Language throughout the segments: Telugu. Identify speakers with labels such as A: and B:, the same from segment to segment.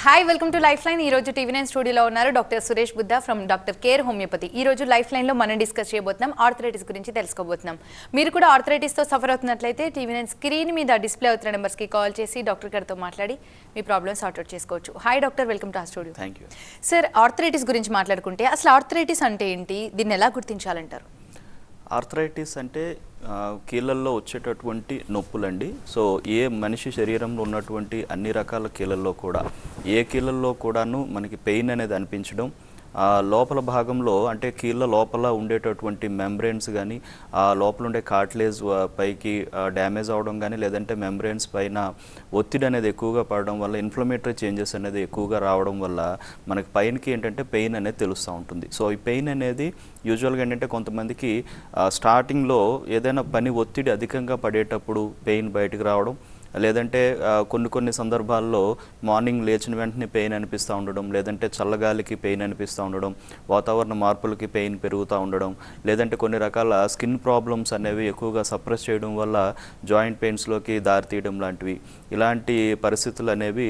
A: Hi welcome to life line. ఈ రోజు టీవీ9 స్టూడియోలో ఉన్నారు doctor Suresh Buddha from doctor care homeopathy. ఈ రోజు లైఫ్ లైన్లో మనం డిస్కస్ చేయబోతున్నాం ఆర్థరైటిస్ గురించి తెలుసుకోబోతున్నాం. మీరు కూడా ఆర్థరైటిస్తో సఫర్ అవుతున్నట్లయితే టీవీ9 స్క్రీన్ మీద డిస్ప్లే అవుతున్న నెంబర్స్కి కాల్ చేసి డాక్టర్ గారితో మాట్లాడి మీ ప్రాబ్లమ్ సార్ట్అవుట్ చేసుకోవచ్చు. హాయ్ డాక్టర్, వెల్కమ్ టు ఆ studio.
B: Thank you
A: sir, arthritis గురించి మాట్లాడుకుంటే అసలు ఆర్థరైటిస్ అంటే ఏంటి, దీన్ని ఎలా గుర్తించాలంటారు?
B: ఆర్థరైటిస్ అంటే కీళ్ళల్లో వచ్చేటటువంటి నొప్పులండి. సో ఏ మనిషి శరీరంలో ఉన్నటువంటి అన్ని రకాల కీళ్ళల్లో కూడా ఏ కీళ్ళల్లో కూడాను మనకి పెయిన్ అనేది అనిపించడం, లోపల భాగంలో అంటే కీళ్ళ లోపల ఉండేటటువంటి మెంబ్రెయిన్స్ కానీ లోపల ఉండే కార్టిలేజ్ పైకి డ్యామేజ్ అవడం కానీ, లేదంటే మెంబ్రెయిన్స్ పైన ఒత్తిడి అనేది ఎక్కువగా పడడం వల్ల ఇన్ఫ్లమేటరీ చేంజెస్ అనేది ఎక్కువగా రావడం వల్ల మనకి పైనకి ఏంటంటే పెయిన్ అనేది తెలుస్తూ ఉంటుంది. సో ఈ పెయిన్ అనేది యూజువల్గా ఏంటంటే కొంతమందికి స్టార్టింగ్లో ఏదైనా పని ఒత్తిడి అధికంగా పడేటప్పుడు పెయిన్ బయటకు రావడం, లేదంటే కొన్ని సందర్భాల్లో మార్నింగ్ లేచిన వెంటనే పెయిన్ అనిపిస్తూ ఉండడం, లేదంటే చల్లగాలికి పెయిన్ అనిపిస్తూ ఉండడం, వాతావరణ మార్పులకి పెయిన్ పెరుగుతూ ఉండడం, లేదంటే కొన్ని రకాల స్కిన్ ప్రాబ్లమ్స్ అనేవి ఎక్కువగా సప్రెస్ చేయడం వల్ల జాయింట్ పెయిన్స్లోకి దారితీయడం లాంటివి, ఇలాంటి పరిస్థితులు అనేవి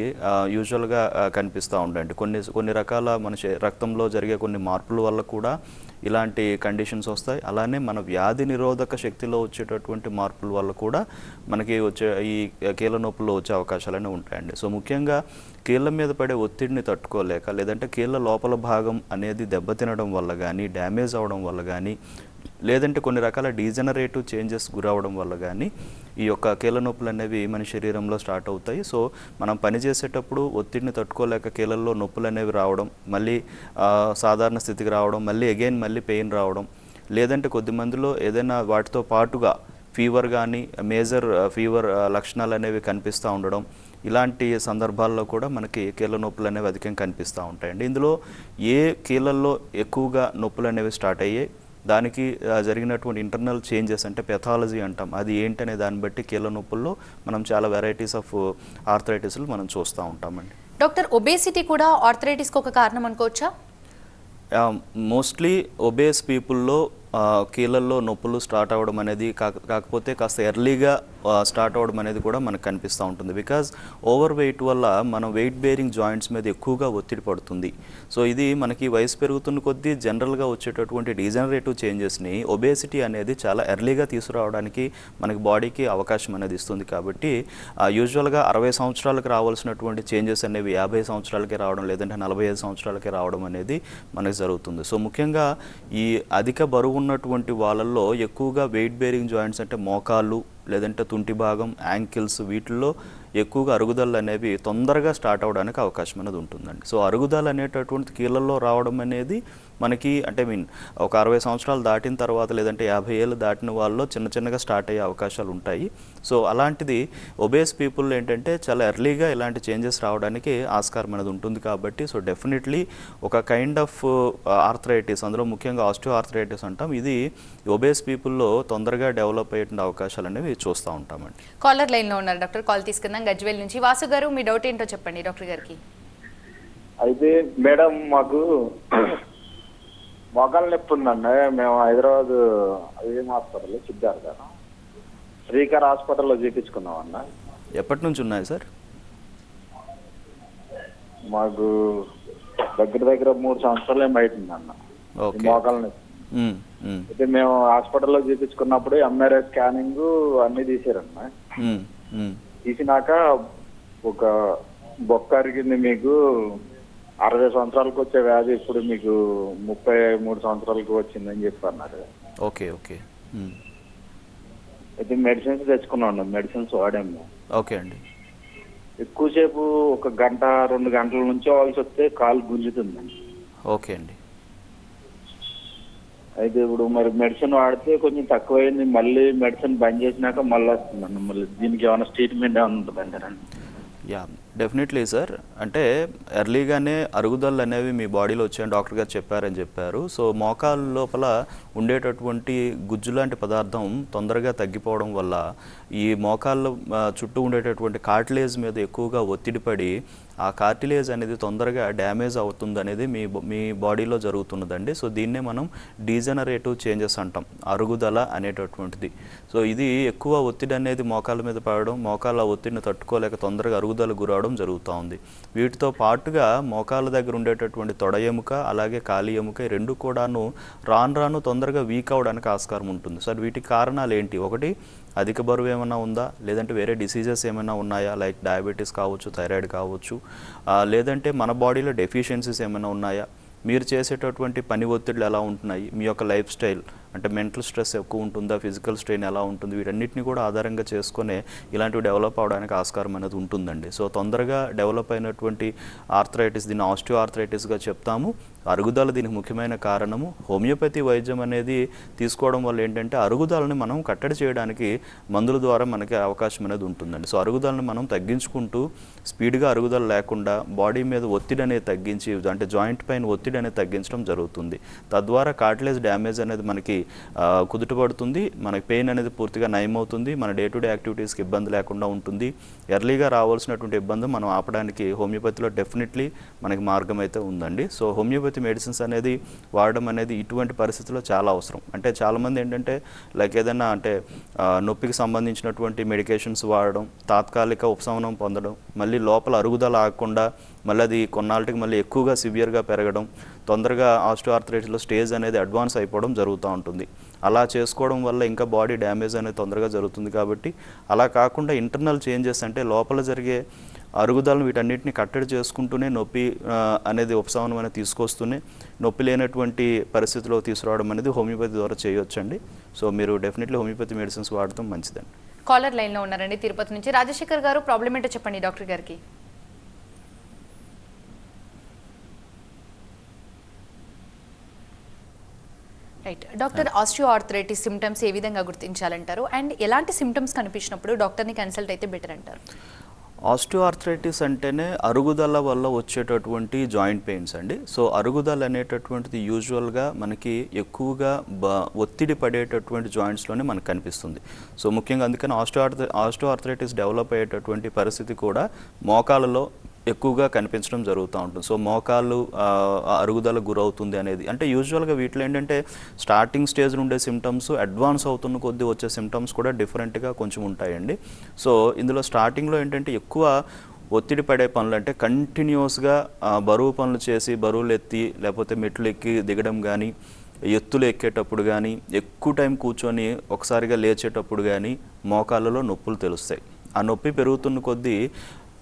B: యూజువల్గా కనిపిస్తూ ఉంటాయండి. కొన్ని రకాల మన రక్తంలో జరిగే కొన్ని మార్పుల వల్ల కూడా ఇలాంటి కండిషన్స్ వస్తాయి. అలానే మన వ్యాధి నిరోధక శక్తిలో వచ్చేటటువంటి మార్పుల వల్ల కూడా మనకి వచ్చే ఈ కీళ్ళ నొప్పుల్లో వచ్చే అవకాశాలనే ఉంటాయండి. సో ముఖ్యంగా కీళ్ళ మీద పడే ఒత్తిడిని తట్టుకోలేక, లేదంటే కీళ్ళ లోపల భాగం అనేది దెబ్బతినడం వల్ల కానీ, డ్యామేజ్ అవడం వల్ల కానీ, లేదంటే కొన్ని రకాల డీజనరేటివ్ చేంజెస్ గురవడం వల్ల కానీ ఈ యొక్క కీళ్ళ నొప్పులు అనేవి మన శరీరంలో స్టార్ట్ అవుతాయి. సో మనం పనిచేసేటప్పుడు ఒత్తిడిని తట్టుకోలేక కీళ్ళల్లో నొప్పులు అనేవి రావడం, మళ్ళీ సాధారణ స్థితికి రావడం, మళ్ళీ పెయిన్ రావడం, లేదంటే కొద్ది మందిలో ఏదైనా వాటితో పాటుగా ఫీవర్ కానీ మేజర్ ఫీవర్ లక్షణాలు అనేవి కనిపిస్తూ ఉండడం, ఇలాంటి సందర్భాల్లో కూడా మనకి కీళ్ళ నొప్పులు అనేవి అధికంగా కనిపిస్తూ ఉంటాయండి. ఇందులో ఏ కీళ్ళల్లో ఎక్కువగా నొప్పులు అనేవి స్టార్ట్ అయ్యాయి, దానికి జరిగినటువంటి ఇంటర్నల్ చేంజెస్ అంటే పెథాలజీ అంటాం, అది ఏంటనే దాన్ని బట్టి కీళ్ళ నొప్పుల్లో మనం చాలా వెరైటీస్ ఆఫ్ ఆర్థరైటిస్లు మనం చూస్తూ ఉంటామండి.
A: డాక్టర్, ఒబేసిటీ కూడా ఆర్థరైటిస్కి ఒక కారణం అనుకోవచ్చా?
B: మోస్ట్లీ ఒబేస్ పీపుల్లో కీళ్ళల్లో నొప్పులు స్టార్ట్ అవ్వడం అనేది కాకపోతే కాస్త ఎర్లీగా స్టార్ట్ అవ్వడం అనేది కూడా మనకు కనిపిస్తూ ఉంటుంది. బికాజ్ ఓవర్ వెయిట్ వల్ల మనం వెయిట్ బేరింగ్ జాయింట్స్ మీద ఎక్కువగా ఒత్తిడి పడుతుంది. సో ఇది మనకి వయసు పెరుగుతున్న కొద్దీ జనరల్గా వచ్చేటటువంటి డీజనరేటివ్ చేంజెస్ని ఒబేసిటీ అనేది చాలా ఎర్లీగా తీసుకురావడానికి మనకి బాడీకి అవకాశం అనేది ఇస్తుంది. కాబట్టి యూజువల్గా 60 సంవత్సరాలకు రావాల్సినటువంటి చేంజెస్ అనేవి 50 సంవత్సరాలకే రావడం, లేదంటే 45 సంవత్సరాలకే రావడం అనేది మనకు జరుగుతుంది. సో ముఖ్యంగా ఈ అధిక బరువు ఉన్నటువంటి వాళ్ళల్లో ఎక్కువగా వెయిట్ బేరింగ్ జాయింట్స్ అంటే మోకాళ్ళు, లేదంటే తుంటి భాగం, యాంకిల్స్, వీటిల్లో ఎక్కువగా అరుగుదల అనేవి తొందరగా స్టార్ట్ అవ్వడానికి అవకాశం అనేది ఉంటుందండి. సో అరుగుదల అనేటటువంటి కీళ్ళల్లో రావడం అనేది మనకి అంటే ఒక 60 సంవత్సరాలు దాటిన తర్వాత, లేదంటే 50 ఏళ్ళు దాటిన వాళ్ళలో చిన్నగా స్టార్ట్ అయ్యే అవకాశాలు ఉంటాయి. సో అలాంటిది ఒబేస్ పీపుల్ ఏంటంటే చాలా ఎర్లీగా ఇలాంటి చేంజెస్ రావడానికి ఆస్కారం అనేది ఉంటుంది. కాబట్టి సో డెఫినెట్లీ ఒక కైండ్ ఆఫ్ ఆర్థరైటిస్, అందులో ముఖ్యంగా ఆస్టియో ఆర్థరైటిస్ అంటాం, ఇది ఒబేస్ పీపుల్లో తొందరగా డెవలప్ అయ్యే అవకాశాలు అనేవి చూస్తూ ఉంటామండి.
A: కాలర్ లైన్లో ఉన్నారు డాక్టర్, కాల్ తీసుకుందాం. గజ్వేల్ నుంచి వాసు గారు, మీ డౌట్ ఏంటో చెప్పండి డాక్టర్ గారికి.
C: అయితే మేడం, మాకు మోకాలు నొప్పి ఉందండి. మేము హైదరాబాద్ హాస్పిటల్ సిద్ధార్థ శ్రీకర్ హాస్పిటల్లో చూపించుకున్నాం అన్న.
B: ఎప్పటి నుంచి ఉన్నాయి సార్?
C: మాకు దగ్గర 3 సంవత్సరాలు ఏమి అవుతుందన్న మోకాలు నొప్పి. అయితే మేము హాస్పిటల్లో చూపించుకున్నప్పుడు ఎంఆర్ఐ స్కానింగ్ అన్ని తీసారన్న. తీసినాక ఒక బొక్క అరిగింది, మీకు 60 సంవత్సరాలకు వచ్చే వ్యాధి ఇప్పుడు మీకు 33 సంవత్సరాలకు వచ్చిందని చెప్పి అన్నారు.
B: Okay okay.
C: అయితే మెడిసిన్స్ తెచ్చుకున్నాను, మెడిసిన్స్ వాడాము.
B: ఓకే అండి.
C: ఎక్కువసేపు 1 గంట 2 గంటల నుంచి అవ్వాల్సి వస్తే కాలు గుంజుతుందండి.
B: ఓకే అండి.
C: అయితే ఇప్పుడు మరి మెడిసిన్ వాడితే కొంచెం తక్కువైంది, మళ్ళీ మెడిసిన్ బంద్ చేసినాక మళ్ళీ వస్తుందండి. మళ్ళీ దీనికి ఏమైనా ట్రీట్మెంట్ ఏమైనా ఉంటుందంటారండి?
B: Yeah definitely sir. అంటే ఎర్లీగానే అరుగుదలలు అనేవి మీ బాడీలో వచ్చాయని డాక్టర్ గారు చెప్పారు. సో మోకాలు లోపల ఉండేటటువంటి గుజ్జు లాంటి పదార్థం తొందరగా తగ్గిపోవడం వల్ల ఈ మోకాళ్ళ చుట్టూ ఉండేటటువంటి కార్టిలేజ్ మీద ఎక్కువగా ఒత్తిడి పడి ఆ కార్టిలేజ్ అనేది తొందరగా డ్యామేజ్ అవుతుంది అనేది మీ బాడీలో జరుగుతున్నదండి. సో దీన్నే మనం డీజనరేటివ్ చేంజెస్ అంటాం, అరుగుదల అనేటటువంటిది. సో ఇది ఎక్కువ ఒత్తిడి అనేది మోకాళ్ళ మీద పడడం, మోకాళ్ళ ఒత్తిడిని తట్టుకోలేక తొందరగా అరుగుదల గురవడం జరుగుతూ ఉంది. వీటితో పాటుగా మోకాళ్ళ దగ్గర ఉండేటటువంటి తొడ ఎముక అలాగే కాలి ఎముక ఈ రెండు కూడాను రాను తొందరగా వీక్ అవడానికి ఆస్కారం ఉంటుంది. సో వీటికి కారణాలు ఏంటి? ఒకటి, అధిక బరువు ఏమైనా ఉందా, లేదంటే వేరే డిసీజెస్ ఏమైనా ఉన్నాయా, లైక్ డయాబెటీస్ కావచ్చు, థైరాయిడ్ కావచ్చు, లేదంటే మన బాడీలో డెఫిషియన్సీస్ ఏమైనా ఉన్నాయా, మీరు చేసేటటువంటి పని ఒత్తిడులు ఎలా ఉంటున్నాయి, మీ యొక్క లైఫ్ స్టైల్ అంటే మెంటల్ స్ట్రెస్ ఎక్కువ ఉంటుందా, ఫిజికల్ స్ట్రెయిన్ ఎలా ఉంటుంది, వీటన్నిటిని కూడా ఆధారంగా చేసుకునే ఇలాంటివి డెవలప్ అవడానికి ఆస్కారం అనేది ఉంటుందండి. సో తొందరగా డెవలప్ అయినటువంటి ఆర్థరైటిస్, దీన్ని ఆస్టియో ఆర్థరైటిస్గా చెప్తాము. అరుగుదల దీనికి ముఖ్యమైన కారణము. హోమియోపతి వైద్యం అనేది తీసుకోవడం వల్ల ఏంటంటే అరుగుదలని మనం కట్టడి చేయడానికి మందుల ద్వారా మనకి అవకాశం అనేది ఉంటుందండి. సో అరుగుదలని మనం తగ్గించుకుంటూ స్పీడ్గా అరుగుదల లేకుండా బాడీ మీద ఒత్తిడి అనేది తగ్గించి, అంటే జాయింట్ పైన ఒత్తిడి అనేది తగ్గించడం జరుగుతుంది. తద్వారా కార్టిలేజ్ డ్యామేజ్ అనేది మనకి కుదుటపడుతుంది, మనకి పెయిన్ అనేది పూర్తిగా నయమవుతుంది, మన డే టు డే యాక్టివిటీస్కి ఇబ్బంది లేకుండా ఉంటుంది. ఎర్లీగా రావాల్సినటువంటి ఇబ్బంది మనం ఆపడానికి హోమియోపతిలో డెఫినెట్లీ మనకి మార్గం అయితే ఉందండి. సో హోమియోపతి మెడిసిన్స్ అనేది వాడడం అనేది ఇటువంటి పరిస్థితుల్లో చాలా అవసరం. అంటే చాలామంది ఏంటంటే లైక్ ఏదైనా అంటే నొప్పికి సంబంధించినటువంటి మెడికేషన్స్ వాడడం, తాత్కాలిక ఉపశమనం పొందడం, మళ్ళీ లోపల అరుగుదల ఆగకుండా మళ్ళీ అది కొన్నాళ్ళకి మళ్ళీ ఎక్కువగా సివియర్గా పెరగడం, తొందరగా ఆస్టియోఆర్థరైటిస్లో స్టేజ్ అనేది అడ్వాన్స్ అయిపోవడం జరుగుతూ ఉంటుంది. అలా చేసుకోవడం వల్ల ఇంకా బాడీ డ్యామేజ్ అనేది తొందరగా జరుగుతుంది. కాబట్టి అలా కాకుండా ఇంటర్నల్ చేంజెస్ అంటే లోపల జరిగే అరుగుదలను వీటన్నిటిని కట్టడి చేసుకుంటూనే నొప్పి అనేది ఉపశమనం అనేది తీసుకొస్తూనే నొప్పి లేనటువంటి పరిస్థితిలో తీసుకురావడం అనేది హోమియోపతి ద్వారా చేయొచ్చండి. సో మీరు డెఫినెట్లీ హోమియోపతి మెడిసిన్స్ వాడటం మంచిదండి.
A: కాలర్ లైన్లో ఉన్నారండి తిరుపతి నుంచి. రాజశేఖర్ గారు, ప్రాబ్లం ఏంటో చెప్పండి డాక్టర్ గారికి. Right doctor, osteoarthritis symptoms ఏ విధంగా గుర్తించాలంటారు, అండ్ ఎలాంటి సిమ్టమ్స్ కనిపించినప్పుడు డాక్టర్ని కన్సల్ట్ అయితే బెటర్ అంటారు?
B: ఆస్టియో ఆర్థరైటిస్ అంటేనే అరుగుదల వల్ల వచ్చేటటువంటి జాయింట్ పెయిన్స్ అండి. సో అరుగుదల అనేటటువంటిది యూజువల్గా మనకి ఎక్కువగా ఒత్తిడి పడేటటువంటి జాయింట్స్లోనే మనకు కనిపిస్తుంది. సో ముఖ్యంగా అందుకని ఆస్టియో ఆర్థరైటిస్ డెవలప్ అయ్యేటటువంటి పరిస్థితి కూడా మోకాళ్ళలో ఎక్కువగా కనిపించడం జరుగుతూ ఉంటుంది. సో మోకాళ్ళు అరుగుదల గురవుతుంది అనేది అంటే యూజువల్గా వీటిలో ఏంటంటే స్టార్టింగ్ స్టేజ్ నుండే సిమ్టమ్స్, అడ్వాన్స్ అవుతున్న కొద్దీ వచ్చే సిమ్టమ్స్ కూడా డిఫరెంట్గా కొంచెం ఉంటాయండి. సో ఇందులో స్టార్టింగ్లో ఏంటంటే ఎక్కువ ఒత్తిడి పడే పనులు అంటే కంటిన్యూస్గా బరువు పనులు చేసి, బరువులు ఎత్తి లేకపోతే మెట్లు ఎక్కి దిగడం కానీ, ఎత్తులు ఎక్కేటప్పుడు కానీ, ఎక్కువ టైం కూర్చొని ఒకసారిగా లేచేటప్పుడు కానీ మోకాళ్ళలో నొప్పులు తెలుస్తాయి. ఆ నొప్పి పెరుగుతున్న కొద్దీ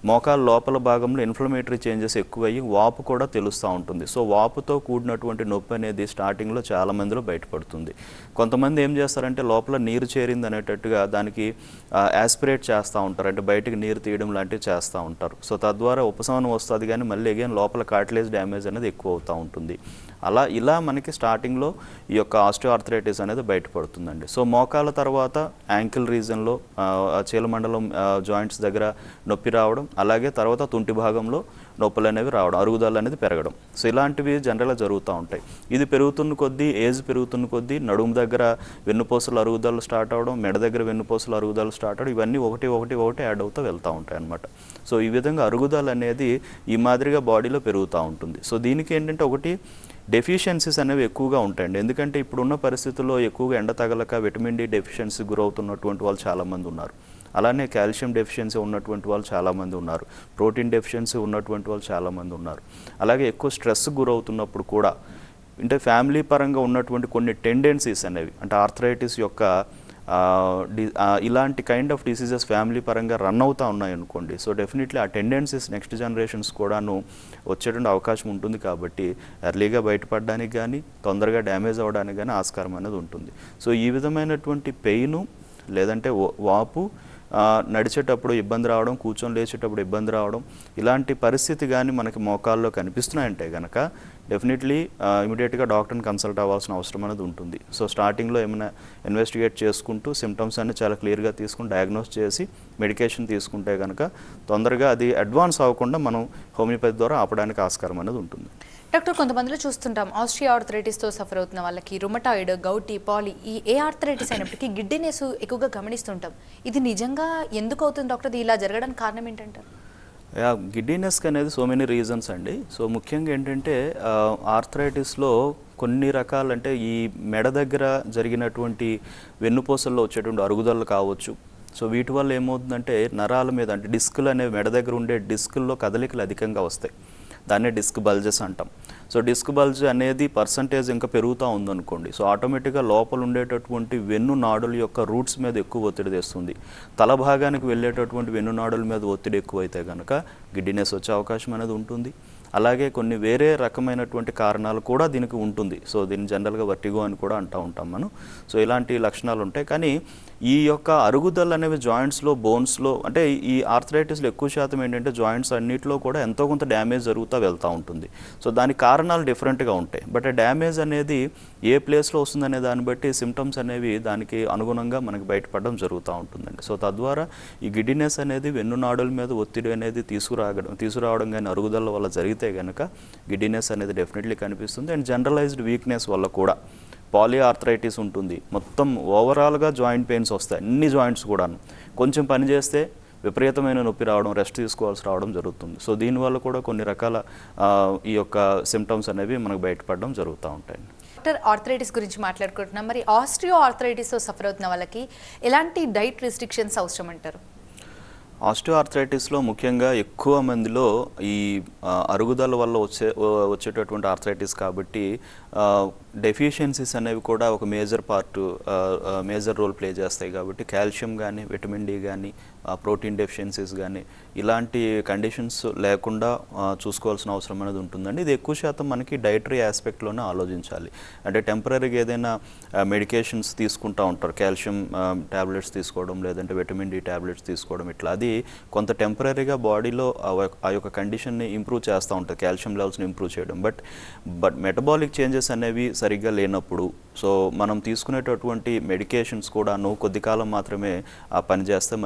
B: మోకాళ్ళ లోపల భాగంలో ఇన్ఫ్లమేటరీ చేంజెస్ ఎక్కువయ్యి వాపు కూడా తెలుస్తూ ఉంటుంది. సో వాపుతో కూడినటువంటి నొప్పి అనేది స్టార్టింగ్లో చాలామందిలో బయటపడుతుంది. కొంతమంది ఏం చేస్తారంటే లోపల నీరు చేరింది అనేటట్టుగా దానికి యాస్పిరేట్ చేస్తూ ఉంటారు, అంటే బయటికి నీరు తీయడం లాంటివి చేస్తూ ఉంటారు. సో తద్వారా ఉపశమనం వస్తుంది, కానీ మళ్ళీ అగైన్ లోపల కార్టిలేజ్ డ్యామేజ్ అనేది ఎక్కువ అవుతూ ఉంటుంది. ఇలా మనకి స్టార్టింగ్లో ఈ యొక్క ఆస్టియో ఆర్థరైటిస్ అనేది బయటపడుతుందండి. సో మోకాళ్ళ తర్వాత యాంకిల్ రీజన్లో చీలమండలం జాయింట్స్ దగ్గర నొప్పి రావడం, అలాగే తర్వాత తుంటి భాగంలో నొప్పులు అనేవి రావడం, అరుగుదల అనేది పెరగడం. సో ఇలాంటివి జనరల్గా జరుగుతూ ఉంటాయి. ఇది పెరుగుతున్న కొద్దీ, ఏజ్ పెరుగుతున్న కొద్దీ నడుము దగ్గర వెన్నుపూసల అరుగుదల స్టార్ట్ అవ్వడం, మెడ దగ్గర వెన్నుపూసల అరుగుదల స్టార్ట్ అవ్వడం, ఇవన్నీ ఒకటి యాడ్ అవుతూ వెళ్తూ ఉంటాయి అన్నమాట. సో ఈ విధంగా అరుగుదల అనేది ఈ మాదిరిగా బాడీలో పెరుగుతూ ఉంటుంది. సో దీనికి ఏంటంటే ఒకటి డెఫిషియన్సీస్ అనేవి ఎక్కువగా ఉంటాయండి. ఎందుకంటే ఇప్పుడున్న పరిస్థితుల్లో ఎక్కువగా ఎండ తగలక విటమిన్ డి డెఫిషియన్సీ గురవుతున్నటువంటి వాళ్ళు చాలామంది ఉన్నారు. అలానే కాల్షియం డెఫిషియన్సీ ఉన్నటువంటి వాళ్ళు చాలామంది ఉన్నారు. ప్రోటీన్ డెఫిషియన్సీ ఉన్నటువంటి వాళ్ళు చాలామంది ఉన్నారు. అలాగే ఎక్కువ స్ట్రెస్ గురవుతున్నప్పుడు కూడా అంటే ఫ్యామిలీ పరంగా ఉన్నటువంటి కొన్ని టెండెన్సీస్ అనేవి అంటే ఆర్థరైటిస్ యొక్క ఇలాంటి కైండ్ ఆఫ్ డిసీజెస్ ఫ్యామిలీ పరంగా రన్ అవుతూ ఉన్నాయి అనుకోండి. సో డెఫినెట్లీ ఆ టెండెన్సీస్ నెక్స్ట్ జనరేషన్స్ కూడాను వచ్చేటువంటి అవకాశం ఉంటుంది. కాబట్టి ఎర్లీగా బయటపడడానికి కానీ తొందరగా డ్యామేజ్ అవ్వడానికి కానీ ఆస్కారం అనేది ఉంటుంది. సో ఈ విధమైనటువంటి పెయిన్ లేదంటే వాపు, నడిచేటప్పుడు ఇబ్బంది రావడం, కూర్చొని లేచేటప్పుడు ఇబ్బంది రావడం, ఇలాంటి పరిస్థితి కానీ మనకి మోకాల్లో కనిపిస్తున్నాయంటే కనుక డెఫినెట్లీ ఇమీడియట్గా డాక్టర్ని కన్సల్ట్ అవ్వాల్సిన అవసరం అనేది ఉంటుంది. సో స్టార్టింగ్లో ఏమైనా ఇన్వెస్టిగేట్ చేసుకుంటూ సిమ్టమ్స్ అన్ని చాలా క్లియర్గా తీసుకుని డయాగ్నోస్ చేసి మెడికేషన్ తీసుకుంటే కనుక తొందరగా అది అడ్వాన్స్ అవ్వకుండా మనం హోమియోపతి ద్వారా ఆపడానికి ఆస్కారం అనేది ఉంటుంది.
A: డాక్టర్, కొంతమందిలో చూస్తుంటాం ఆస్టియో ఆర్థరైటిస్తో సఫర్ అవుతున్న వాళ్ళకి రుమటాయిడ్, గౌటి, పాలి ఈ ఏ ఆర్థరైటిస్ అయినప్పటికీ గిడ్డినెస్ ఎక్కువగా గమనిస్తుంటాం. ఇది నిజంగా ఎందుకు అవుతుంది డాక్టర్? ఇది ఇలా జరగడానికి కారణం ఏంటంటారు?
B: గిడ్డీనెస్కి అనేది సో మెనీ రీజన్స్ అండి. సో ముఖ్యంగా ఏంటంటే ఆర్థరైటిస్లో కొన్ని రకాలు, అంటే ఈ మెడ దగ్గర జరిగినటువంటి వెన్నుపూసల్లో వచ్చేటువంటి అరుగుదలలు కావచ్చు. సో వీటి వల్ల ఏమవుతుందంటే నరాల మీద, అంటే డిస్కులు అనేవి మెడ దగ్గర ఉండే డిస్కుల్లో కదలికలు అధికంగా వస్తాయి. దాన్నే డిస్క్ బల్జెస్ అంటాం. సో డిస్క్ బల్జ్ అనేది పర్సంటేజ్ ఇంకా పెరుగుతూ ఉందనుకోండి, సో ఆటోమేటిక్గా లోపల ఉండేటటువంటి వెన్ను నాడుల యొక్క రూట్స్ మీద ఎక్కువ ఒత్తిడి తెస్తుంది. తల భాగానికి వెళ్ళేటటువంటి వెన్ను నాడుల మీద ఒత్తిడి ఎక్కువైతే కనుక గిడ్డినెస్ వచ్చే అవకాశం అనేది ఉంటుంది. అలాగే కొన్ని వేరే రకమైనటువంటి కారణాలు కూడా దీనికి ఉంటుంది. సో దీన్ని జనరల్గా వర్టిగో అని కూడా అంటూ ఉంటాం మనం. సో ఇలాంటి లక్షణాలు ఉంటాయి. కానీ ఈ యొక్క అరుగుదల అనేవి జాయింట్స్లో, బోన్స్లో, అంటే ఈ ఆర్థరైటిస్లో ఎక్కువ శాతం ఏంటంటే జాయింట్స్ అన్నింటిలో కూడా ఎంతో కొంత డ్యామేజ్ జరుగుతూ వెళ్తూ ఉంటుంది. సో దానికి కారణాలు డిఫరెంట్గా ఉంటాయి. బట్ డ్యామేజ్ అనేది ఏ ప్లేస్లో వస్తుందనే దాన్ని బట్టి సిమ్టమ్స్ అనేవి దానికి అనుగుణంగా మనకి బయటపడడం జరుగుతూ ఉంటుందండి. సో తద్వారా ఈ గిడ్డినెస్ అనేది వెన్ను నాడుల మీద ఒత్తిడి అనేది తీసుకురావడం కానీ అరుగుదల వల్ల జరిగితే కనుక గిడ్డినెస్ అనేది డెఫినెట్లీ కనిపిస్తుంది. అండ్ జనరలైజ్డ్ వీక్నెస్ వల్ల కూడా పాలిఆర్థరైటిస్ ఉంటుంది. మొత్తం ఓవరాల్గా జాయింట్ పెయిన్స్ వస్తాయి, అన్ని జాయింట్స్ కూడాను. కొంచెం పని చేస్తే విపరీతమైన నొప్పి రావడం, రెస్ట్ తీసుకోవాల్సి రావడం జరుగుతుంది. సో దీనివల్ల కూడా కొన్ని రకాల ఈ యొక్క సిమ్టమ్స్ అనేవి మనకు బయటపడడం జరుగుతూ ఉంటాయి.
A: డాక్టర్, ఆర్థరైటిస్ గురించి మాట్లాడుకుంటున్నాం. మరి ఆస్ట్రియో ఆర్థరైటిస్తో సఫర్ అవుతున్న వాళ్ళకి ఎలాంటి డైట్ రిస్ట్రిక్షన్స్ అవసరం అంటారు?
B: ఆస్టియోఆర్థరైటిస్లో ముఖ్యంగా ఎక్కువ మందిలో ఈ అరుగుదల వల్ల వచ్చేటటువంటి ఆర్థరైటిస్ కాబట్టి డెఫిషియన్సీస్ అనేవి కూడా ఒక మేజర్ రోల్ ప్లే చేస్తాయి. కాబట్టి కాల్షియం కానీ, విటమిన్ డి కానీ, ప్రోటీన్ డెఫిషియన్సీస్ కానీ ఇలాంటి కండిషన్స్ లేకుండా చూసుకోవాల్సిన అవసరం అనేది ఉంటుందండి. ఇది ఎక్కువ శాతం మనకి డైటరీ ఆస్పెక్ట్లోనే ఆలోచించాలి. అంటే టెంపరీగా ఏదైనా మెడికేషన్స్ తీసుకుంటూ ఉంటారు, కాల్షియం ట్యాబ్లెట్స్ తీసుకోవడం, లేదంటే విటమిన్ డి ట్యాబ్లెట్స్ తీసుకోవడం, ఇట్లా అది కొంత టెంపరీగా బాడీలో ఆ యొక్క కండిషన్ని ఇంప్రూవ్ చేస్తూ ఉంటుంది, కాల్షియం లెవెల్స్ని ఇంప్రూవ్ చేయడం. బట్ మెటబాలిక్ చేంజెస్ అనేవి సరిగ్గా లేనప్పుడు, సో మనం తీసుకునేటటువంటి మెడికేషన్స్ కూడాను కొద్ది కాలం మాత్రమే పనిచేస్తే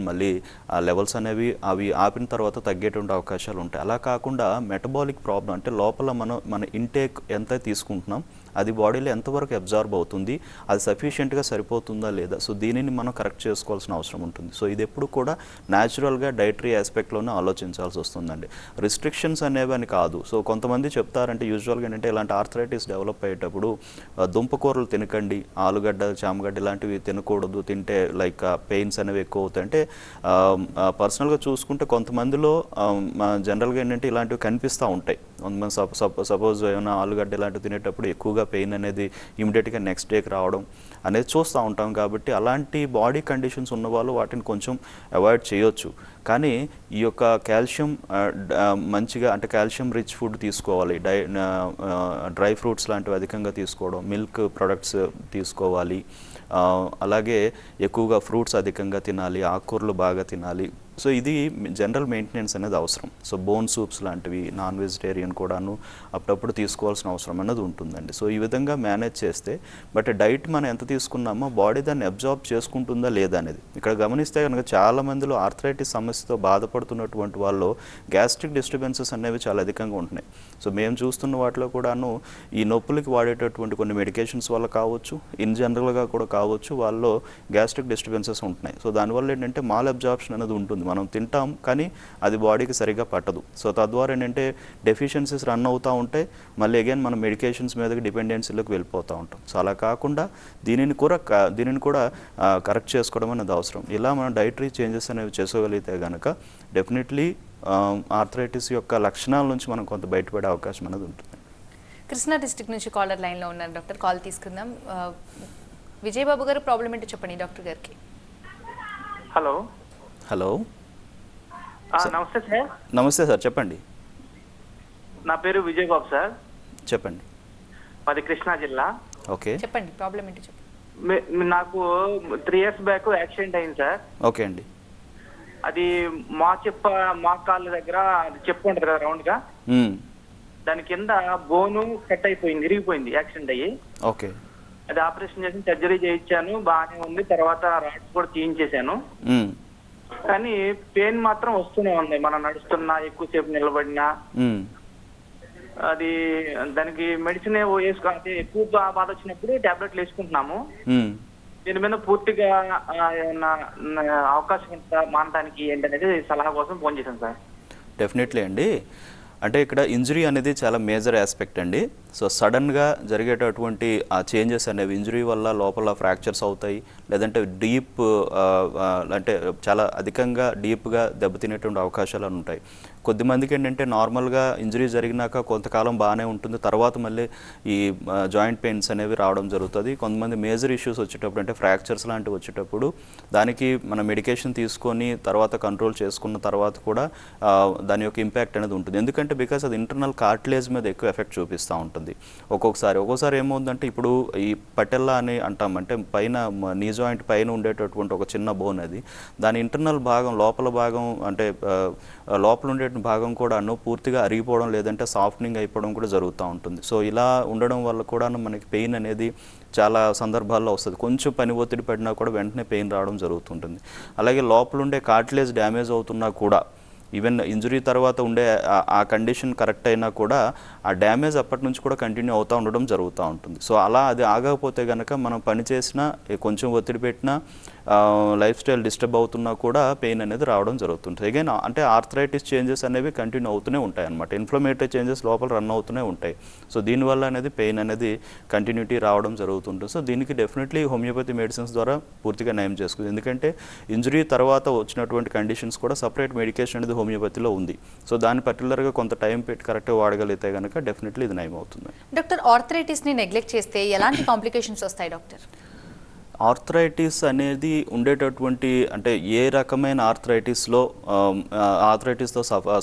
B: మళ్ళీ ఆ లెవెల్స్ అనేవి అవి ఆపిన తర్వాత తగ్గేటువంటి అవకాశాలు ఉంటాయి. అలా కాకుండా మెటబాలిక్ ప్రాబ్లం, అంటే లోపల మన ఇంటేక్ ఎంత తీసుకుంటున్నాం, అది బాడీలో ఎంతవరకు అబ్జార్బ్ అవుతుంది, అది సఫిషియెంట్గా సరిపోతుందా లేదా, సో దీనిని మనం కరెక్ట్ చేసుకోవాల్సిన అవసరం ఉంటుంది. సో ఇది ఎప్పుడు కూడా న్యాచురల్గా డైటరీ ఆస్పెక్ట్లోనే ఆలోచించాల్సి వస్తుందండి. రిస్ట్రిక్షన్స్ అనేవి అని కాదు. సో కొంతమంది చెప్తారంటే యూజువల్గా ఏంటంటే ఇలాంటి ఆర్థరైటిస్ డెవలప్ అయ్యేటప్పుడు దుంపకూరలు తినకండి, ఆలుగడ్డ, చామగడ్డ ఇలాంటివి తినకూడదు, తింటే లైక్ పెయిన్స్ అనేవి ఎక్కువ అవుతాయి. అంటే పర్సనల్గా చూసుకుంటే కొంతమందిలో జనరల్గా ఏంటంటే ఇలాంటివి కనిపిస్తూ ఉంటాయి. కొంతమంది సపోజ్ ఏమైనా ఆలుగడ్డ ఇలాంటివి తినేటప్పుడు ఎక్కువగా పెయిన్ అనేది ఇమీడియట్గా నెక్స్ట్ డేకి రావడం అనేది చూస్తూ ఉంటాం. కాబట్టి అలాంటి బాడీ కండిషన్స్ ఉన్నవాళ్ళు వాటిని కొంచెం అవాయిడ్ చేయొచ్చు. కానీ ఈ యొక్క కాల్షియం మంచిగా, అంటే కాల్షియం రిచ్ ఫుడ్ తీసుకోవాలి, డ్రై ఫ్రూట్స్ లాంటివి అధికంగా తీసుకోవడం, మిల్క్ ప్రొడక్ట్స్ తీసుకోవాలి, అలాగే ఎక్కువగా ఫ్రూట్స్ అధికంగా తినాలి, ఆకుకూరలు బాగా తినాలి. సో ఇది జనరల్ మెయింటెనెన్స్ అనేది అవసరం. సో బోన్ సూప్స్ లాంటివి, నాన్ వెజిటేరియన్ కూడాను అప్పుడప్పుడు తీసుకోవాల్సిన అవసరం అనేది ఉంటుందండి. సో ఈ విధంగా మేనేజ్ చేస్తే, బట్ డైట్ మనం ఎంత తీసుకున్నామో బాడీ దాన్ని అబ్జార్బ్ చేసుకుంటుందా లేదా అనేది ఇక్కడ గమనిస్తే కనుక చాలా మందిలో ఆర్థరైటిస్ సమస్యతో బాధపడుతున్నటువంటి వాళ్ళు గ్యాస్ట్రిక్ డిస్టర్బెన్సెస్ అనేవి చాలా అధికంగా ఉంటున్నాయి. సో మేము చూస్తున్న వాటిలో కూడాను ఈ నొప్పులకి వాడేటటువంటి కొన్ని మెడికేషన్స్ వల్ల కావచ్చు, ఇన్ జనరల్గా కూడా కావచ్చు, వాళ్ళలో గ్యాస్ట్రిక్ డిస్టర్బెన్సెస్ ఉంటున్నాయి. సో దానివల్ల ఏంటంటే మాల్ అబ్జార్ప్షన్ అనేది ఉంటుంది. మనం తింటాం కానీ అది బాడీకి సరిగ్గా పట్టదు. సో తద్వారా ఏంటంటే డెఫిషియన్సీస్ రన్ అవుతూ ఉంటాయి, మళ్ళీ అగైన్ మనం మెడికేషన్స్ మీదకి డిపెండెన్సీలోకి వెళ్ళిపోతూ ఉంటాం. సో అలా కాకుండా దీనిని కూడా కరెక్ట్ చేసుకోవడం అనేది అవసరం. ఇలా మనం డైటరీ చేంజెస్ అనేవి చేసుకోగలిగితే కనుక డెఫినెట్లీ ఆర్థరైటిస్ యొక్క లక్షణాల నుంచి మనం కొంత బయటపడే అవకాశం అనేది ఉంటుంది.
A: కృష్ణా డిస్ట్రిక్ట్ నుంచి కాలర్ లైన్లో ఉన్నారు డాక్టర్, కాల్ తీసుకుందాం. విజయబాబు గారు, ప్రాబ్లం ఏంటో చెప్పండి డాక్టర్ గారికి.
B: హలో.
D: నమస్తే సార్.
B: నమస్తే సార్, చెప్పండి.
D: నా పేరు విజయబాబు సార్.
B: చెప్పండి.
D: మాది కృష్ణా జిల్లా.
B: ఓకే,
A: చెప్పండి ప్రాబ్లం ఏంటో చెప్పండి.
D: నాకు 3 years బ్యాక్ యాక్సిడెంట్ అయింది సార్.
B: ఓకే అండి.
D: అది మా కాళ్ళ దగ్గర చెప్పు ఉంటుంది కదా రౌండ్ గా, దాని కింద బోను కట్ అయిపోయింది, ఇరిగిపోయింది యాక్సిడెంట్ అయ్యి.
B: ఓకే.
D: అది ఆపరేషన్ చేసి సర్జరీ చేయించాను, బాగానే ఉంది. తర్వాత రాడ్స్ కూడా తీయించేశాను. కానీ పెయిన్ మాత్రం వస్తూనే ఉంది. మనం నడుస్తున్నా, ఎక్కువసేపు నిలబడినా. అది దానికి మెడిసిన్ వేసుకోవాలి. ఎక్కువ బాధ వచ్చినప్పుడు టాబ్లెట్లు వేసుకుంటున్నాము. దీని మీద పూర్తిగా ఏమన్నా అవకాశం ఉంటుందా మానడానికి ఏంటనేది సలహా కోసం ఫోన్ చేశాను సార్.
B: డెఫినెట్లీ అండి. అంటే ఇక్కడ ఇంజరీ అనేది చాలా మేజర్ ఆస్పెక్ట్ అండి. సో సడన్గా జరిగేటటువంటి ఆ చేంజెస్ అనేవి ఇంజరీ వల్ల లోపల ఫ్రాక్చర్స్ అవుతాయి, లేదంటే డీప్ అంటే చాలా అధికంగా డీప్గా దెబ్బతినేటువంటి అవకాశాలు ఉంటాయి. కొద్దిమందికి ఏంటంటే నార్మల్గా ఇంజరీ జరిగినాక కొంతకాలం బాగానే ఉంటుంది, తర్వాత మళ్ళీ ఈ జాయింట్ పెయిన్స్ అనేవి రావడం జరుగుతుంది. కొంతమంది మేజర్ ఇష్యూస్ వచ్చేటప్పుడు అంటే ఫ్రాక్చర్స్ లాంటివి వచ్చేటప్పుడు దానికి మన మెడికేషన్ తీసుకొని తర్వాత కంట్రోల్ చేసుకున్న తర్వాత కూడా దాని యొక్క ఇంపాక్ట్ అనేది ఉంటుంది. ఎందుకంటే బికాస్ అది ఇంటర్నల్ కార్టిలేజ్ మీద ఎక్కువ ఎఫెక్ట్ చూపిస్తూ ఉంటుంది. ఒక్కొక్కసారి ఏమవుతుందంటే ఇప్పుడు ఈ పటెల్లా అని అంటాం, అంటే పైన నీ జాయింట్ పైన ఉండేటటువంటి ఒక చిన్న బోన్ అది, దాని ఇంటర్నల్ భాగం లోపల భాగం అంటే లోపల ఉండే భాగం కూడాను పూర్తిగా అరిగిపోవడం లేదంటే సాఫ్ట్నింగ్ అయిపోవడం కూడా జరుగుతూ ఉంటుంది. సో ఇలా ఉండడం వల్ల కూడా మనకి పెయిన్ అనేది చాలా సందర్భాల్లో వస్తుంది. కొంచెం పని ఒత్తిడి పడినా కూడా వెంటనే పెయిన్ రావడం జరుగుతుంటుంది. అలాగే లోపల ఉండే కార్టిలేజ్ డ్యామేజ్ అవుతున్నా కూడా ఈవెన్ ఇంజరీ తర్వాత ఉండే ఆ కండిషన్ కరెక్ట్ అయినా కూడా ఆ డ్యామేజ్ అప్పటి నుంచి కూడా కంటిన్యూ అవుతూ ఉండడం జరుగుతూ ఉంటుంది. సో అలా అది ఆగకపోతే కనుక మనం పని చేసినా కొంచెం ఒత్తిడి పెట్టినా లైఫ్ స్టైల్ డిస్టర్బ్ అవుతున్నా కూడా పెయిన్ అనేది రావడం జరుగుతుంటుంది. అగైన్ అంటే ఆర్థరైటిస్ చేంజెస్ అనేవి కంటిన్యూ అవుతూనే ఉంటాయి అన్నమాట. ఇన్ఫ్లమేటరీ చేంజెస్ లోపల రన్ అవుతూనే ఉంటాయి. సో దీనివల్ల అనేది పెయిన్ అనేది కంటిన్యూటీ రావడం జరుగుతుంటుంది. సో దీనికి డెఫినెట్లీ హోమియోపతి మెడిసిన్స్ ద్వారా పూర్తిగా నయం చేసుకుంది. ఎందుకంటే ఇంజరీ తర్వాత వచ్చినటువంటి కండిషన్స్ కూడా సపరేట్ మెడికేషన్ అనేది హోమియోపతిలో ఉంది. సో దాన్ని పర్టికులర్గా కొంత టైం పెట్టి కరెక్ట్గా వాడగలిగితే కనుక డెఫినెట్లీ ఇది నయం అవుతుంది.
A: డాక్టర్, ఆర్థరైటిస్ని నెగ్లెక్ట్ చేస్తే ఎలాంటి కాంప్లికేషన్స్ వస్తాయి డాక్టర్?
B: ఆర్థరైటిస్ అనేది ఉండేటటువంటి అంటే ఏ రకమైన ఆర్థరైటిస్తో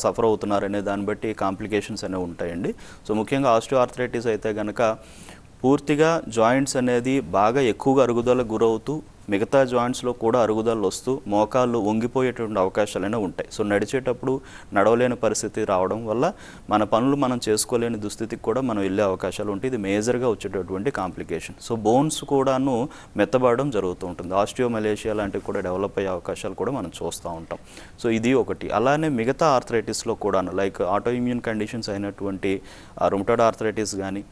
B: సఫర్ అవుతున్నారు అనే దాన్ని బట్టి కాంప్లికేషన్స్ అనేవి ఉంటాయండి. సో ముఖ్యంగా ఆస్టియో ఆర్థరైటిస్ అయితే కనుక పూర్తిగా జాయింట్స్ అనేది బాగా ఎక్కువగా అరుగుదలకు గురవుతూ మిగతా జాయింట్స్లో కూడా అరుగుదలలు వస్తూ మోకాళ్ళు వంగిపోయేటువంటి అవకాశాలైనా ఉంటాయి. సో నడిచేటప్పుడు నడవలేని పరిస్థితి రావడం వల్ల మన పనులు మనం చేసుకోలేని దుస్థితికి కూడా మనం వెళ్ళే అవకాశాలు ఉంటాయి. ఇది మేజర్గా వచ్చేటటువంటి కాంప్లికేషన్. సో బోన్స్ కూడాను మెత్తబడడం జరుగుతూ ఉంటుంది. ఆస్టియోమలేషియా లాంటివి కూడా డెవలప్ అయ్యే అవకాశాలు కూడా మనం చూస్తూ ఉంటాం. సో ఇది ఒకటి. అలానే మిగతా ఆర్థరైటిస్లో కూడాను లైక్ ఆటో ఇమ్యూన్ కండిషన్స్ అయినటువంటి రుమటాయిడ్ ఆర్థరైటిస్ కానీ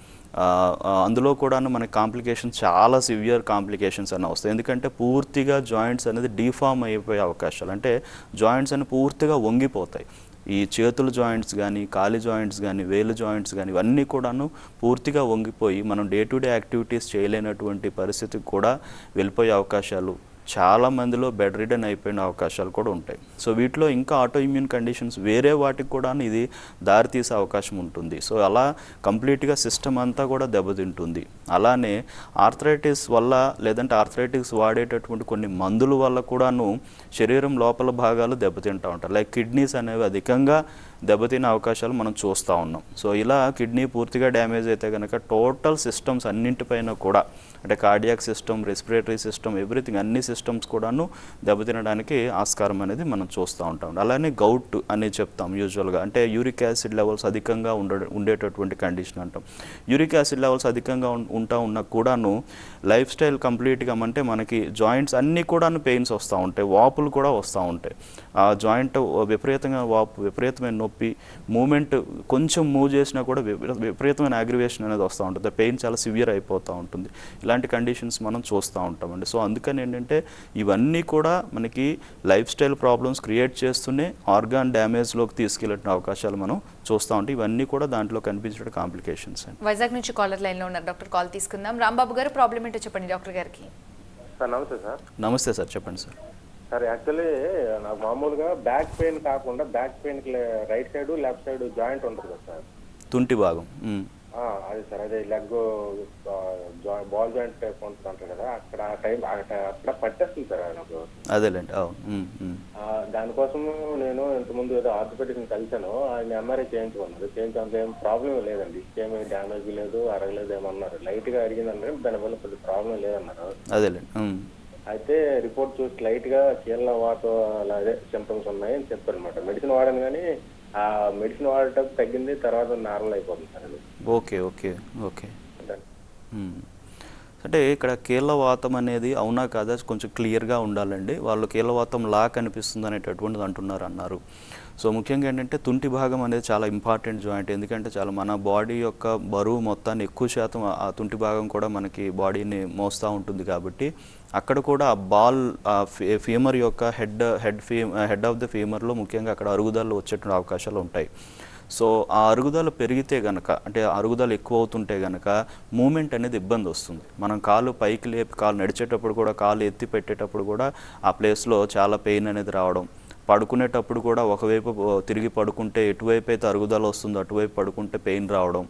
B: అందులో కూడా మనకి కాంప్లికేషన్స్ చాలా సివియర్ కాంప్లికేషన్స్ అన్న వస్తాయి. ఎందుకంటే పూర్తిగా జాయింట్స్ అనేది డీఫామ్ అయిపోయే అవకాశాలు, అంటే జాయింట్స్ అనేవి పూర్తిగా వంగిపోతాయి. ఈ చేతుల జాయింట్స్ కానీ కాలి జాయింట్స్ కానీ వేలు జాయింట్స్ కానీ ఇవన్నీ కూడాను పూర్తిగా వంగిపోయి మనం డే టు డే యాక్టివిటీస్ చేయలేనటువంటి పరిస్థితికి కూడా వెళ్ళిపోయే అవకాశాలు, చాలా మందిలో బెడ్ రిడన్ అయిపోయిన అవకాశాలు కూడా ఉంటాయి. సో వీటిలో ఇంకా ఆటో ఇమ్యూన్ కండిషన్స్ వేరే వాటికి కూడా ఇది దారితీసే అవకాశం ఉంటుంది. సో అలా కంప్లీట్గా సిస్టమ్ అంతా కూడా దెబ్బతింటుంది. అలానే ఆర్థరైటిస్ వల్ల లేదంటే ఆర్థరైటిస్ వాడేటటువంటి కొన్ని మందుల వల్ల కూడాను శరీరం లోపల భాగాలు దెబ్బతింటూ ఉంటాయి. లైక్ కిడ్నీస్ అనేవి అధికంగా దెబ్బతినే అవకాశాలు మనం చూస్తూ ఉన్నాం. సో ఇలా కిడ్నీ పూర్తిగా డ్యామేజ్ అయితే కనుక టోటల్ సిస్టమ్స్ అన్నింటిపైన కూడా అంటే cardiac system, respiratory system, everything అన్ని సిస్టమ్స్ కూడాను దెబ్బతినడానికి ఆస్కారం అనేది మనం చూస్తూ ఉంటాం. అలానే గౌట్ అని చెప్తాం యూజువల్గా, అంటే యూరిక్ యాసిడ్ లెవెల్స్ అధికంగా ఉండేటటువంటి కండిషన్ అంటాం. యూరిక్ యాసిడ్ లెవెల్స్ అధికంగా ఉన్నా కూడాను లైఫ్ స్టైల్ కంప్లీట్గా అంటే మనకి జాయింట్స్ అన్నీ కూడాను పెయిన్స్ వస్తూ ఉంటాయి, వాపులు కూడా వస్తూ ఉంటాయి. ఆ జాయింట్ విపరీతంగా వాపు, విపరీతమైన నొప్పి, మూమెంట్ కొంచెం మూవ్ చేసినా కూడా విపరీతమైన అగ్రివేషన్ అనేది వస్తూ ఉంటుంది. పెయిన్ చాలా సివియర్ అయిపోతూ ఉంటుంది. ఇలాంటి కండిషన్స్ మనం చూస్తూ ఉంటామండి. సో అందుకని ఏంటంటే ఇవన్నీ కూడా మనకి లైఫ్ స్టైల్ ప్రాబ్లమ్స్ క్రియేట్ చేస్తూనే ఆర్గాన్ డ్యామేజ్లోకి తీసుకెళ్ళే అవకాశాలు మనం చూస్తూ ఉంటాం. ఇవన్నీ కూడా దాంట్లో కనిపించే కాంప్లికేషన్స్ అండి.
A: వైజాగ్ నుంచి కాలర్ లైన్లో ఉన్నారు డాక్టర్, కాల్ తీసుకుందాం. రాంబాబు గారు, ప్రాబ్లం ఏంటో చెప్పండి డాక్టర్ గారికి.
E: సార్ నమస్తే సార్.
B: నమస్తే సార్, చెప్పండి సార్.
E: సార్ యాక్చువల్లీ నాకు మామూలుగా బ్యాక్ పెయిన్ కాకుండా బ్యాక్ పెయిన్కి right side left side joint ఉంటుంది కదా సార్,
B: తుంటి భాగం.
E: అది సార్ అదే లెగ్ బాల్ జాయింట్ టైప్ ఉంటుంది అంటారు కదా, అక్కడ అక్కడ పట్టేస్తుంది సార్ నాకు.
B: అదేలేండి.
E: దానికోసం నేను ఇంతకుముందు ఏదో ఆర్థోపెడిక్ని కలిసాను, ఆయన ఎంఆర్ఐ చేయించుకున్నారు. చేయించే ఏం ప్రాబ్లం లేదండి, ఏమీ డ్యామేజ్ లేదు, అరగలేదు ఏమన్నారు. లైట్గా అడిగిందంటే దానివల్ల పెద్ద ప్రాబ్లం లేదన్నారు.
B: అదేలేండి.
E: అయితే రిపోర్ట్ చూసి లైట్గా కీళ్ళ వాతం అలా అదే సింప్టమ్స్ ఉన్నాయని చెప్పారు అనమాట. మెడిసిన్ వాడాను కానీ ఆ మెడిసిన్ వాడటం తగ్గింది, తర్వాత నార్మల్ అయిపోతుంది సార్ అది.
B: Okay okay okay. అంటే ఇక్కడ కీళ్ళవాతం అనేది అవునా కాదా కొంచెం క్లియర్గా ఉండాలండి. వాళ్ళు కీళ్ళవాతం లా కనిపిస్తుంది అనేటటువంటిది అన్నారు. సో ముఖ్యంగా ఏంటంటే తుంటి భాగం అనేది చాలా ఇంపార్టెంట్ జాయింట్. ఎందుకంటే చాలా మన బాడీ యొక్క బరువు మొత్తాన్ని ఎక్కువ శాతం ఆ తుంటి భాగం కూడా మనకి బాడీని మోస్తూ ఉంటుంది. కాబట్టి అక్కడ కూడా ఆ బాల్ ఫీమర్ యొక్క హెడ్ ఆఫ్ ద ఫీమర్లో ముఖ్యంగా అక్కడ అరుగుదలలో వచ్చేటువంటి అవకాశాలు ఉంటాయి. సో ఆ అరుగుదల పెరిగితే గనక, అంటే అరుగుదల ఎక్కువ అవుతుంటే గనక మూమెంట్ అనేది ఇబ్బంది వస్తుంది. మనం కాలు పైకి లేపి కాలు నడిచేటప్పుడు కూడా, కాలు ఎత్తి పెట్టేటప్పుడు కూడా ఆ ప్లేస్లో చాలా పెయిన్ అనేది రావడం, పడుకునేటప్పుడు కూడా ఒకవైపు తిరిగి పడుకుంటే ఎటువైపు అయితే అరుగుదల వస్తుందో అటువైపు పడుకుంటే పెయిన్ రావడం,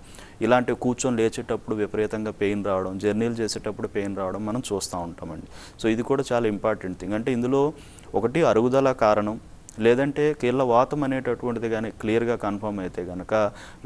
B: ఇలాంటివి కూర్చొని లేచేటప్పుడు విపరీతంగా పెయిన్ రావడం, జర్నీలు చేసేటప్పుడు పెయిన్ రావడం మనం చూస్తూ ఉంటామండి. సో ఇది కూడా చాలా ఇంపార్టెంట్ థింగ్. అంటే ఇందులో ఒకటి అరుగుదల కారణం, లేదంటే కీళ్ళ వాతం అనేటటువంటిది కానీ క్లియర్గా కన్ఫర్మ్ అయితే కనుక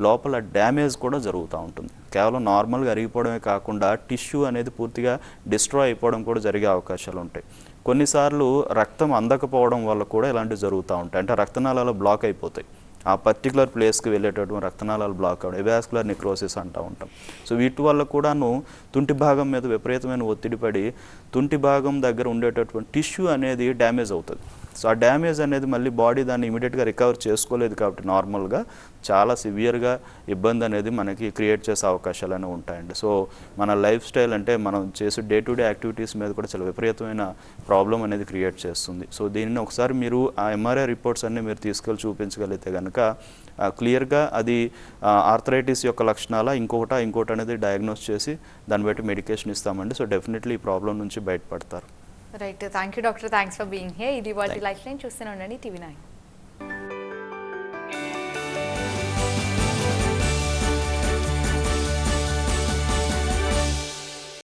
B: లోపల డ్యామేజ్ కూడా జరుగుతూ ఉంటుంది. కేవలం నార్మల్గా అరిగిపోవడమే కాకుండా టిష్యూ అనేది పూర్తిగా డిస్ట్రాయ్ అయిపోవడం కూడా జరిగే అవకాశాలు ఉంటాయి. కొన్నిసార్లు రక్తం అందకపోవడం వల్ల కూడా ఇలాంటివి జరుగుతూ ఉంటాయి. అంటే రక్తనాళాలు బ్లాక్ అయిపోతాయి, ఆ పర్టికులర్ ప్లేస్కి వెళ్ళేటటువంటి రక్తనాళాలు బ్లాక్ అవ్వడం, ఎవాస్కులర్ నెక్రోసిస్ అంటూ ఉంటాం. సో వీటి వల్ల కూడాను తుంటి భాగం మీద విపరీతమైన ఒత్తిడి పడి తుంటి భాగం దగ్గర ఉండేటటువంటి టిష్యూ అనేది డ్యామేజ్ అవుతుంది. సో ఆ డ్యామేజ్ అనేది మళ్ళీ బాడీ దాన్ని ఇమీడియట్గా రికవర్ చేసుకోలేదు కాబట్టి నార్మల్గా చాలా సివియర్గా ఇబ్బంది అనేది మనకి క్రియేట్ చేసే అవకాశాలు అనేవి ఉంటాయండి. సో మన లైఫ్ స్టైల్, అంటే మనం చేసే డే టు డే యాక్టివిటీస్ మీద కూడా చాలా విపరీతమైన ప్రాబ్లం అనేది క్రియేట్ చేస్తుంది. సో దీనిని ఒకసారి మీరు ఆ ఎంఆర్ఐ రిపోర్ట్స్ అన్నీ మీరు తీసుకెళ్ళి చూపించగలిగితే కనుక క్లియర్గా అది ఆర్థరైటిస్ యొక్క లక్షణాల ఇంకోటి అనేది డయాగ్నోస్ చేసి దాన్ని బట్టి మెడికేషన్ ఇస్తామండి. సో డెఫినెట్లీ ఈ ప్రాబ్లం నుంచి బయటపడతారు.
A: Right, thank you doctor, thanks for being here. ఇది వాటి లైఫ్ లైన్ చూస్తూనే ఉండండి TV9.